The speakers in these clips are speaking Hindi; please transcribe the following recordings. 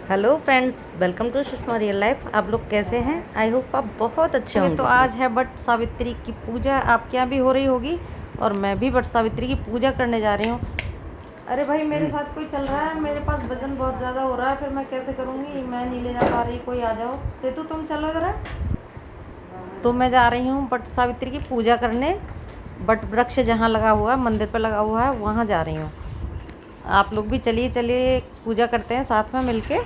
Hello friends, welcome to Sushma real life. आप लोग कैसे हैं? आई होप आप बहुत अच्छे होंगे। तो आज है वट सावित्री की पूजा। आपके यहाँ भी हो रही होगी और मैं भी वट सावित्री की पूजा करने जा रही हूँ। अरे भाई, मेरे साथ कोई चल रहा है। मेरे पास वजन बहुत ज़्यादा हो रहा है, फिर मैं कैसे करूँगी? मैं नहीं ले जा पा रही। कोई आ जाओ। सेतु, तुम चलो ज़रा। तो मैं जा रही हूँ वट सावित्री की पूजा करने। वट वृक्ष जहाँ लगा हुआ है, मंदिर पर लगा हुआ है, वहाँ जा रही हूँ। आप लोग भी चलिए चलिए, पूजा करते हैं साथ में मिलके।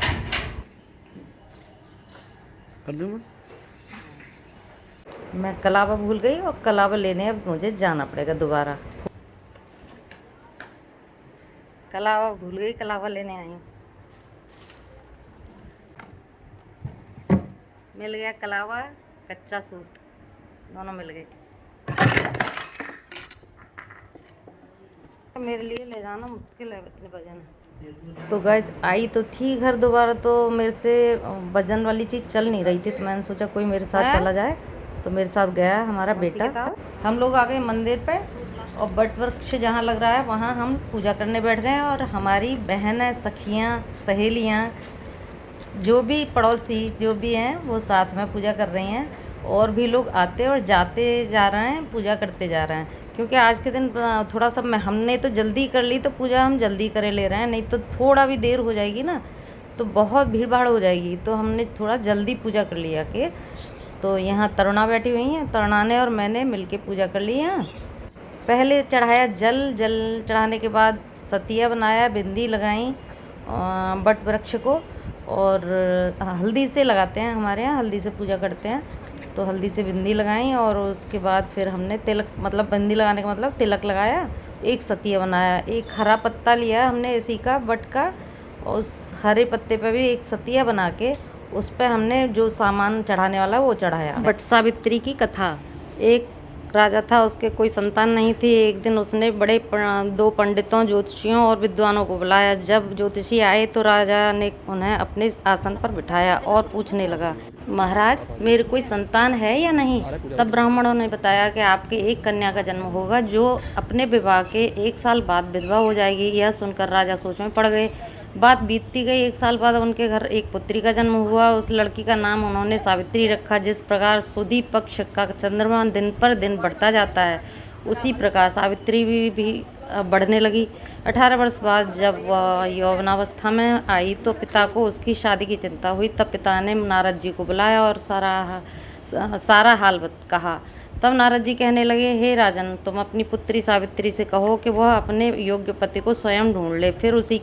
मैं कलावा भूल गई और कलावा लेने अब मुझे जाना पड़ेगा दोबारा। कलावा भूल गई, कलावा लेने आई हूँ। मिल गया कलावा, कच्चा सूत, दोनों मिल गए। मेरे लिए ले जाना मुश्किल है, इतने वजन है। तो गाइस, आई तो थी घर दोबारा, तो मेरे से वजन वाली चीज़ चल नहीं रही थी, तो मैंने सोचा कोई मेरे साथ चला जाए। तो मेरे साथ गया हमारा बेटा। हम लोग आ गए मंदिर पे और वट वृक्ष जहाँ लग रहा है वहाँ हम पूजा करने बैठ गए। और हमारी बहनें, सखियाँ, सहेलियाँ, जो भी पड़ोसी जो भी हैं वो साथ में पूजा कर रही हैं। और भी लोग आते और जाते जा रहे हैं, पूजा करते जा रहे हैं। क्योंकि आज के दिन थोड़ा सा हमने तो जल्दी कर ली, तो पूजा हम जल्दी करे ले रहे हैं। नहीं तो थोड़ा भी देर हो जाएगी ना, तो बहुत भीड़ भाड़ हो जाएगी। तो हमने थोड़ा जल्दी पूजा कर लिया कि तो यहाँ तरुणा बैठी हुई हैं, तरुणा ने और मैंने मिलके पूजा कर ली है। पहले चढ़ाया जल, जल चढ़ाने के बाद सतिया बनाया, बिंदी लगाई वट वृक्ष को। और हल्दी से लगाते हैं, हमारे यहाँ हल्दी से पूजा करते हैं। तो हल्दी से बिंदी लगाई और उसके बाद फिर हमने तिलक, मतलब बिंदी लगाने का मतलब तिलक लगाया। एक सतिया बनाया, एक हरा पत्ता लिया हमने इसी का, वट का। उस हरे पत्ते पे भी एक सतिया बना के उस पर हमने जो सामान चढ़ाने वाला वो चढ़ाया। वट सावित्री की कथा। एक राजा था, उसके कोई संतान नहीं थी। एक दिन उसने बड़े दो पंडितों, ज्योतिषियों और विद्वानों को बुलाया। जब ज्योतिषी आए तो राजा ने उन्हें अपने आसन पर बिठाया और पूछने लगा, महाराज, मेरे कोई संतान है या नहीं? तब ब्राह्मणों ने बताया कि आपके एक कन्या का जन्म होगा, जो अपने विवाह के 1 साल बाद विधवा हो जाएगी। यह सुनकर राजा सोच में पड़ गए। बात बीतती गई। 1 साल बाद उनके घर एक पुत्री का जन्म हुआ। उस लड़की का नाम उन्होंने सावित्री रखा। जिस प्रकार सुदी पक्ष का चंद्रमा दिन पर दिन बढ़ता जाता है, उसी प्रकार सावित्री भी बढ़ने लगी। 18 वर्ष बाद जब वह यौवनावस्था में आई तो पिता को उसकी शादी की चिंता हुई। तब पिता ने नारद जी को बुलाया और सारा हाल कहा। तब नारद जी कहने लगे, हे राजन, तुम अपनी पुत्री सावित्री से कहो कि वह अपने योग्य पति को स्वयं ढूंढ ले, फिर उसी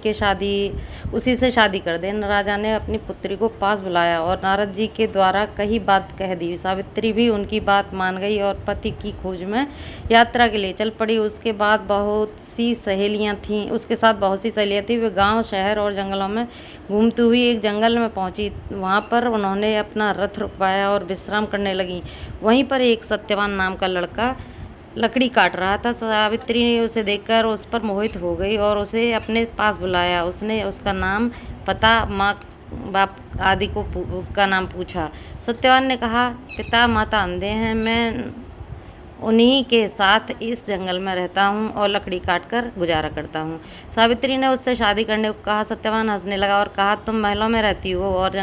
से शादी कर दे। राजा ने अपनी पुत्री को पास बुलाया और नारद जी के द्वारा कही बात कह दी। सावित्री भी उनकी बात मान गई और पति की खोज में यात्रा के लिए चल पड़ी। उसके साथ बहुत सी सहेलियां थीं। वे गांव, शहर और जंगलों में घूमती हुई एक जंगल में पहुंची। वहां पर उन्होंने अपना रथ रुकवाया और विश्राम करने लगी। वहीं पर एक सत्यवान नाम का लड़का लकड़ी काट रहा था। सावित्री ने उसे देखकर उस पर मोहित हो गई और उसे अपने पास बुलाया। उसने उसका नाम, पता, माँ बाप आदि का नाम पूछा। सत्यवान ने कहा, पिता माता अंधे हैं, मैं उन्हीं के साथ इस जंगल में रहता हूँ और लकड़ी काटकर गुजारा करता हूँ। सावित्री ने उससे शादी करने को कहा। सत्यवान हंसने लगा और कहा, तुम महलों में रहती हो और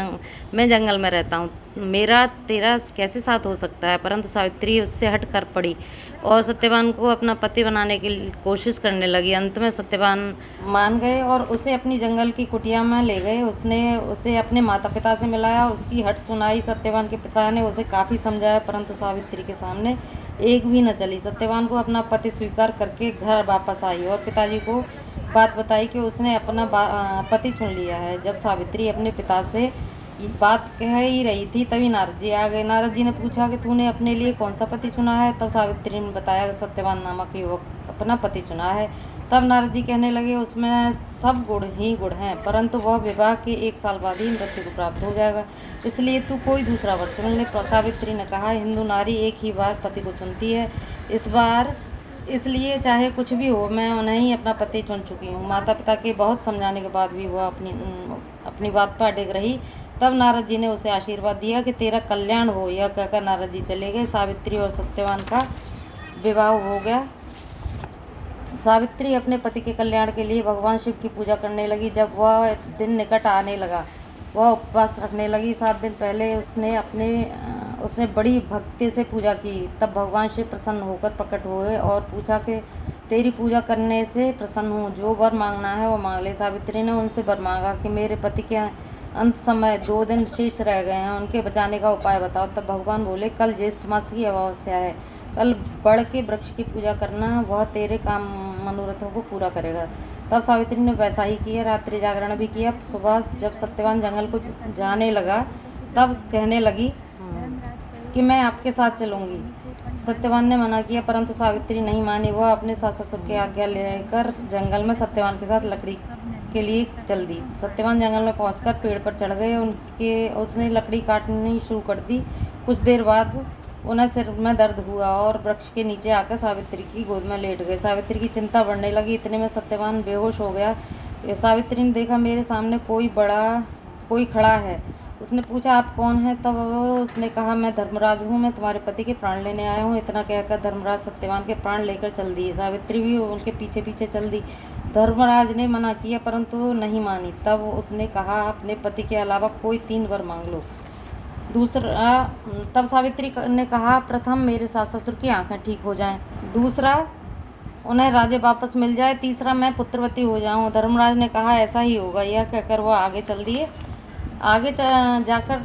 मैं जंगल में रहता हूँ, मेरा तेरा कैसे साथ हो सकता है? परंतु सावित्री उससे हट कर पड़ी और सत्यवान को अपना पति बनाने की कोशिश करने लगी। अंत में सत्यवान मान गए और उसे अपनी जंगल की कुटिया में ले गए। उसने उसे अपने माता पिता से मिलाया, उसकी हट सुनाई। सत्यवान के पिता ने उसे काफ़ी समझाया, परंतु सावित्री के सामने एक भी न चली। सत्यवान को अपना पति स्वीकार करके घर वापस आई और पिताजी को बात बताई कि उसने अपना पति चुन लिया है। जब सावित्री अपने पिता से बात कह ही रही थी, तभी नारद जी आ गए। नारद जी ने पूछा कि तूने अपने लिए कौन सा पति चुना है? तब सावित्री ने बताया कि सत्यवान नामक युवक अपना पति चुना है। तब नारद जी कहने लगे, उसमें सब गुण ही गुण हैं, परंतु वह विवाह के 1 साल बाद ही मृत्यु को प्राप्त हो जाएगा, इसलिए तू कोई दूसरा वर चुन ले। सावित्री ने कहा, हिंदू नारी एक ही बार पति को चुनती है, इस बार इसलिए चाहे कुछ भी हो, मैं उन्हें ही अपना पति चुन चुकी हूँ। माता पिता के बहुत समझाने के बाद भी वह अपनी बात पर अडिग रही। तब नारद जी ने उसे आशीर्वाद दिया कि तेरा कल्याण हो। यह कहकर नारद जी चले गए। सावित्री और सत्यवान का विवाह हो गया। सावित्री अपने पति के कल्याण के लिए भगवान शिव की पूजा करने लगी। जब वह दिन निकट आने लगा, वह उपवास रखने लगी। 7 दिन पहले उसने बड़ी भक्ति से पूजा की। तब भगवान शिव प्रसन्न होकर प्रकट हुए और पूछा कि तेरी पूजा करने से प्रसन्न हूँ, जो वर मांगना है वो मांग ले। सावित्री ने उनसे वर मांगा कि मेरे पति के अंत समय 2 दिन शेष रह गए हैं, उनके बचाने का उपाय बताओ। तब भगवान बोले, कल ज्येष्ठ मास की अमावस्या है, कल बड़ के वृक्ष की पूजा करना, वह तेरे काम मनोरथों को पूरा करेगा। तब सावित्री ने वैसा ही किया, रात्रि जागरण भी किया। सुबह जब सत्यवान जंगल को जाने लगा तब कहने लगी कि मैं आपके साथ चलूंगी। सत्यवान ने मना किया, परंतु सावित्री नहीं मानी। वह अपने सास ससुर की आज्ञा लेकर जंगल में सत्यवान के साथ लकड़ी के लिए चल दी। सत्यवान जंगल में पहुंचकर पेड़ पर चढ़ गए। उसने लकड़ी काटनी शुरू कर दी। कुछ देर बाद उन्हें सिर में दर्द हुआ और वृक्ष के नीचे आकर सावित्री की गोद में लेट गए। सावित्री की चिंता बढ़ने लगी। इतने में सत्यवान बेहोश हो गया। सावित्री ने देखा मेरे सामने कोई खड़ा है। उसने पूछा, आप कौन हैं? तब उसने कहा, मैं धर्मराज हूँ, मैं तुम्हारे पति के प्राण लेने आया हूँ। इतना कहकर धर्मराज सत्यवान के प्राण लेकर चल दिए। सावित्री भी उनके पीछे पीछे चल दी। धर्मराज ने मना किया, परंतु नहीं मानी। तब उसने कहा, अपने पति के अलावा कोई 3 वर मांग लो। तब सावित्री ने कहा, प्रथम मेरे सास ससुर की आंखें ठीक हो जाएं, दूसरा उन्हें राज्य वापस मिल जाए, तीसरा मैं पुत्रवती हो जाऊं। धर्मराज ने कहा, ऐसा ही होगा। यह कहकर वह आगे चल दिए। आगे जाकर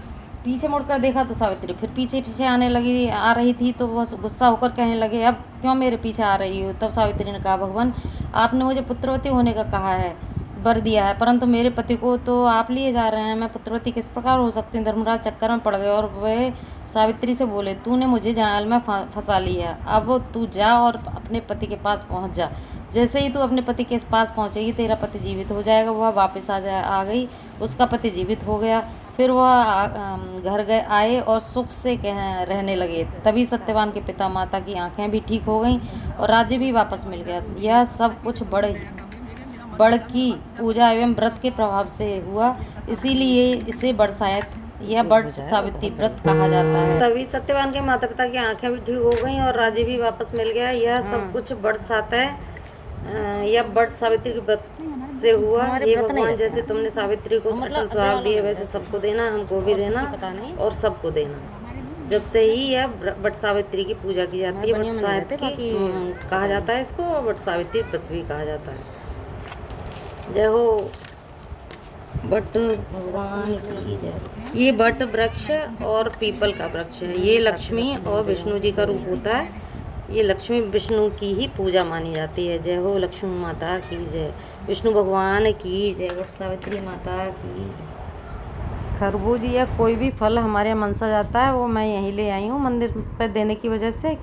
पीछे मुड़कर देखा तो सावित्री फिर पीछे पीछे आ रही थी। तो वह गुस्सा होकर कहने लगे, अब क्यों मेरे पीछे आ रही हो? तब सावित्री ने कहा, भगवान आपने मुझे पुत्रवती होने का कहा है, वर दिया है, परंतु मेरे पति को तो आप लिए जा रहे हैं, मैं पुत्रवती किस प्रकार हो सकती हूँ? धर्मराज चक्कर में पड़ गए और वे सावित्री से बोले, तूने मुझे जाल में फंसा लिया, अब तू जा और अपने पति के पास पहुँच जा। जैसे ही तू अपने पति के पास पहुँचेगी तेरा पति जीवित हो जाएगा। वह वापस आ गई। उसका पति जीवित हो गया। फिर वह घर आए और सुख से रहने लगे। तभी सत्यवान के पिता माता की आंखें भी ठीक हो गईं और राज्य भी वापस मिल गया। यह सब कुछ बड़ की पूजा एवं व्रत के प्रभाव से हुआ, इसीलिए इसे बड़ सावित्री व्रत कहा जाता है। तभी सत्यवान के माता पिता की आंखें भी ठीक हो गईं और राज्य भी वापस मिल गया। यह सब कुछ बड़ सावित्री के व्रत से हुआ। हे भगवान, जैसे तुमने सावित्री को अटल सुहाग दिए वैसे सबको देना, हमको भी देना और सबको देना। जब से ही यह बट सावित्री की पूजा की जाती है। बट सावित्री कहा जाता है इसको, और बट सावित्री व्रत भी कहा जाता है। जय हो बट भगवान की जय। ये बट वृक्ष और पीपल का वृक्ष है। ये लक्ष्मी और विष्णु जी का रूप होता है। ये लक्ष्मी विष्णु की ही पूजा मानी जाती है। जय हो लक्ष्मी माता की जय, विष्णु भगवान की जय, बट सावित्री माता की जय। खरबूज या कोई भी फल हमारे यहाँ मनसा जाता है, वो मैं यहीं ले आई हूँ मंदिर पर देने की वजह से।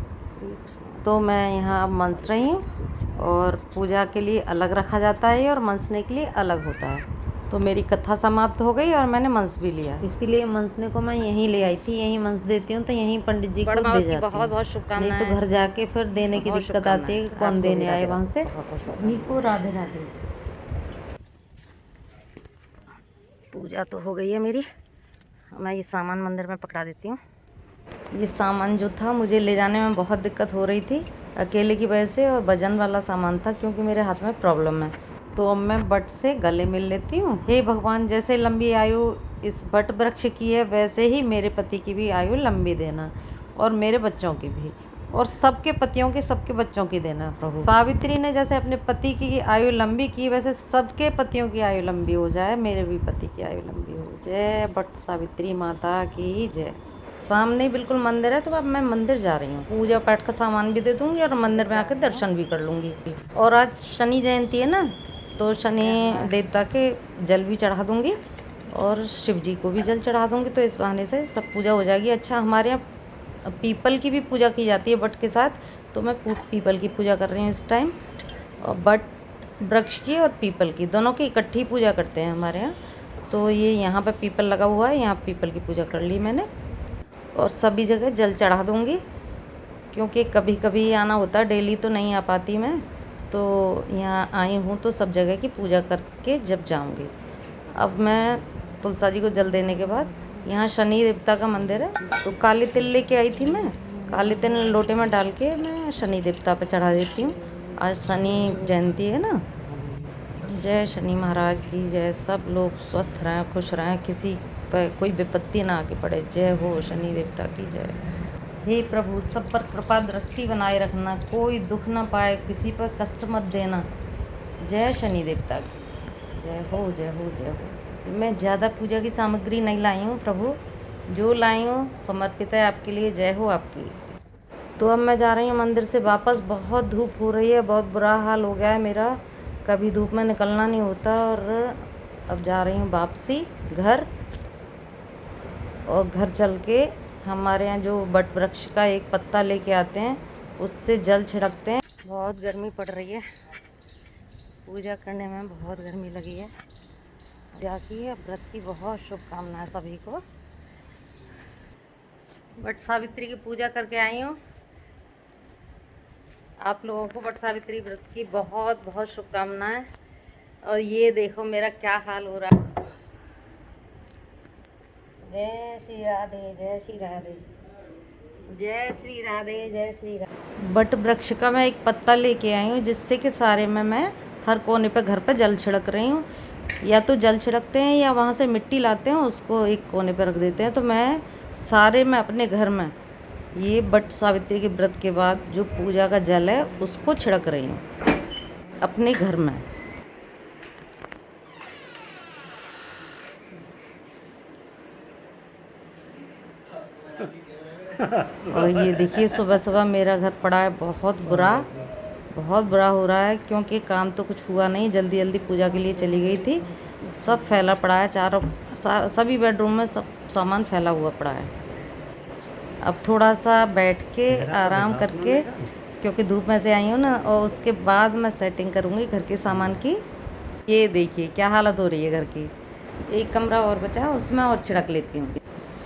तो मैं यहाँ अब मंस रही हूँ और पूजा के लिए अलग रखा जाता है और मंसने के लिए अलग होता है। तो मेरी कथा समाप्त हो गई और मैंने मंस भी लिया, इसीलिए मंसने को मैं यहीं ले आई थी। यहीं मंस देती हूँ तो यहीं पंडित जी को दे जाती हूँ। बहुत बहुत शुभकामनाएं। नहीं तो घर जाके फिर देने की दिक्कत आती है, कौन देने आए वहाँ से। सभी को राधे राधे। पूजा तो हो गई है मेरी। मैं ये सामान मंदिर में पकड़ा देती हूँ। ये सामान जो था मुझे ले जाने में बहुत दिक्कत हो रही थी अकेले की वजह से, और वजन वाला सामान था क्योंकि मेरे हाथ में प्रॉब्लम है। तो अब मैं बट से गले मिल लेती हूँ। हे भगवान, जैसे लंबी आयु इस बट वृक्ष की है वैसे ही मेरे पति की भी आयु लंबी देना, और मेरे बच्चों की भी, और सबके पतियों के सबके बच्चों की देना प्रभु। सावित्री ने जैसे अपने पति की आयु लंबी की वैसे सबके पतियों की आयु लंबी हो जाए, मेरे भी पति की आयु लंबी हो। जय बट सावित्री माता की जय। सामने बिल्कुल मंदिर है, तो अब मैं मंदिर जा रही हूँ। पूजा पाठ का सामान भी दे दूँगी और मंदिर में आकर दर्शन भी कर लूँगी। और आज शनि जयंती है ना, तो शनि देवता के जल भी चढ़ा दूँगी और शिव जी को भी जल चढ़ा दूँगी। तो इस बहाने से सब पूजा हो जाएगी। अच्छा, हमारे यहाँ पीपल की भी पूजा की जाती है बट के साथ, तो मैं पीपल की पूजा कर रही हूँ इस टाइम। और बट वृक्ष की और पीपल की दोनों की इकट्ठी पूजा करते हैं हमारे यहाँ। तो ये यहाँ पर पीपल लगा हुआ है, यहाँ पीपल की पूजा कर ली मैंने। और सभी जगह जल चढ़ा दूँगी क्योंकि कभी कभी आना होता है, डेली तो नहीं आ पाती मैं। तो यहाँ आई हूँ तो सब जगह की पूजा करके जब जाऊँगी। अब मैं तुलसा जी को जल देने के बाद यहाँ शनि देवता का मंदिर है, तो काली तिल लेके आई थी मैं। काली तिल लोटे में डाल के मैं शनि देवता पे चढ़ा देती हूँ। आज शनि जयंती है ना, जय शनि महाराज की जय। सब लोग स्वस्थ रहें, खुश रहें, किसी पर कोई विपत्ति ना आके पड़े। जय हो शनि देवता की जय। हे प्रभु, सब पर कृपा दृष्टि बनाए रखना, कोई दुख ना पाए, किसी पर कष्ट मत देना। जय शनि देवता की जय हो जय हो जय हो। मैं ज़्यादा पूजा की सामग्री नहीं लाई हूँ प्रभु, जो लाई हूँ समर्पित है आपके लिए। जय हो आपकी। तो अब मैं जा रही हूँ मंदिर से वापस। बहुत धूप हो रही है, बहुत बुरा हाल हो गया है मेरा, कभी धूप में निकलना नहीं होता। और अब जा रही हूँ वापसी घर। और घर चल के हमारे यहाँ जो बट वृक्ष का एक पत्ता लेके आते हैं, उससे जल छिड़कते हैं। बहुत गर्मी पड़ रही है, पूजा करने में बहुत गर्मी लगी है। जाकी व्रत की बहुत शुभकामनाएं सभी को। बट सावित्री की पूजा करके आई हूँ। आप लोगों को बट सावित्री व्रत की बहुत बहुत शुभकामनाएं। और ये देखो मेरा क्या हाल हो रहा है। जय श्री राधे जय श्री राधे जय श्री राधे जय श्री राधे। बट वृक्ष का मैं एक पत्ता लेके आई हूँ, जिससे कि सारे में मैं हर कोने पे घर पे जल छिड़क रही हूँ। या तो जल छिड़कते हैं या वहाँ से मिट्टी लाते हैं, उसको एक कोने पे रख देते हैं। तो मैं सारे में अपने घर में ये बट सावित्री के व्रत के बाद जो पूजा का जल है उसको छिड़क रही हूँ अपने घर में। और ये देखिए सुबह सुबह मेरा घर पड़ा है बहुत बुरा हो रहा है, क्योंकि काम तो कुछ हुआ नहीं। जल्दी जल्दी पूजा के लिए चली गई थी। सब फैला पड़ा है, चारों सभी बेडरूम में सब सामान फैला हुआ पड़ा है। अब थोड़ा सा बैठ के आराम करके, क्योंकि धूप में से आई हूँ ना, और उसके बाद मैं सेटिंग करूँगी घर के सामान की। ये देखिए क्या हालत हो रही है घर की। एक कमरा और बचा है, उसमें और छिड़क लेती हूँ।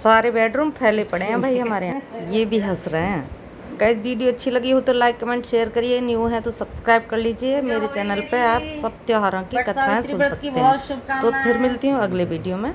सारे बेडरूम फैले पड़े हैं भाई हमारे यहाँ। ये भी हंस रहे हैं। गाइस वीडियो अच्छी लगी हो तो लाइक कमेंट शेयर करिए, न्यू है तो सब्सक्राइब कर लीजिए। मेरे चैनल पे आप सब त्योहारों की कथाएं सुन सकते हैं। तो फिर मिलती हूँ अगले वीडियो में।